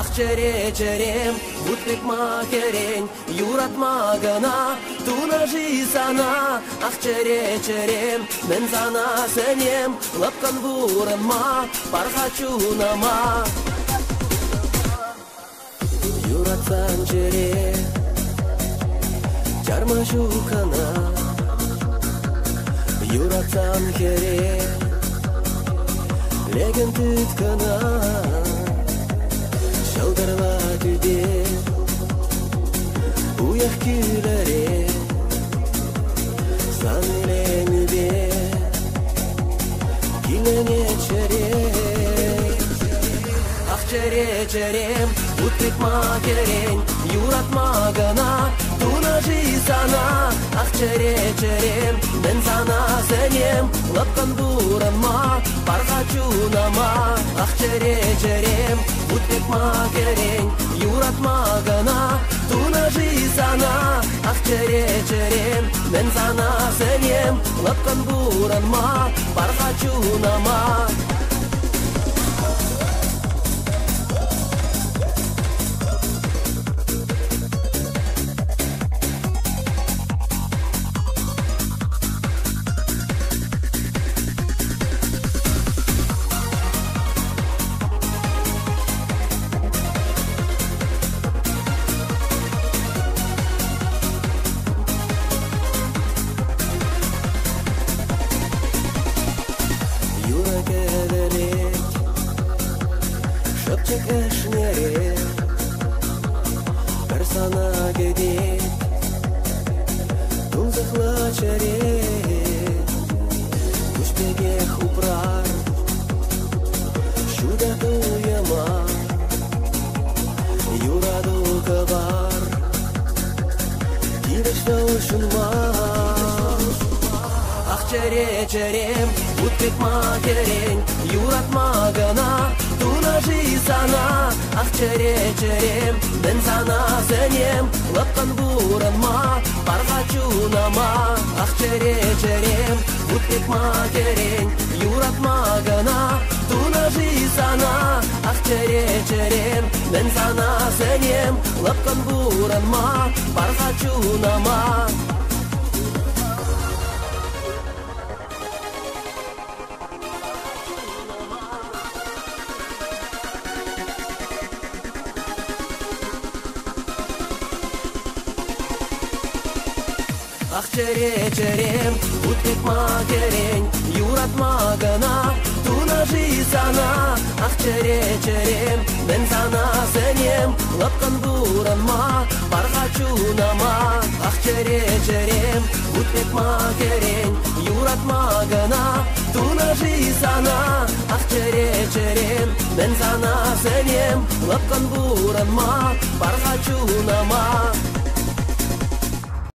Ақчере-черем, бұтпек макерен, юратма гына, тунажи сана. Ақчере-черем, мен сана сенем, лапкан буранма, пархачунама. Юратсан чере, жарма жукана, юратсан хере, леген түткана. Шалдарла түде, уяқ күләре, санылен үбе, киләне чәре. Ақчере-черем, бұтпек макерен, юратма гына, тунажи сана. Ақчере-черем, мен сана сенем, лапкан буранма, пархачунама. Ақчере-черем, бұтпек макерен, юратма гына, тунажи сана. Ақчере-черем, мен сана сенем, лапкан буранма, пархачунама. Шапчак эшнере, персона гедет, тулзахла чаре, пуштеге хупрар, шуда дуяма, юраду кабар, кирешна ушунма. Ақчере-черем, бұтпек макерен, юратма гына, тунажи сана. Ақчере-черем, мен сана сенем, лапкан буранма, пархачунама. Ақчере-черем, бұтпек макерен, юратма гына, тунажи сана. Ақчере-черем, мен сана сенем, лапкан буранма, пархачунама. Ақчере-черем, бұтпек макерен, юратма гына, тунажи сана. Ақчере-черем, мен сана сенем, лапкан буранма, пархачунама. Ақчере-черем, бұтпек макерен, юратма гына, тунажи сана. Ақчере-черем, мен сана сенем, лапкан буранма, пархачунама.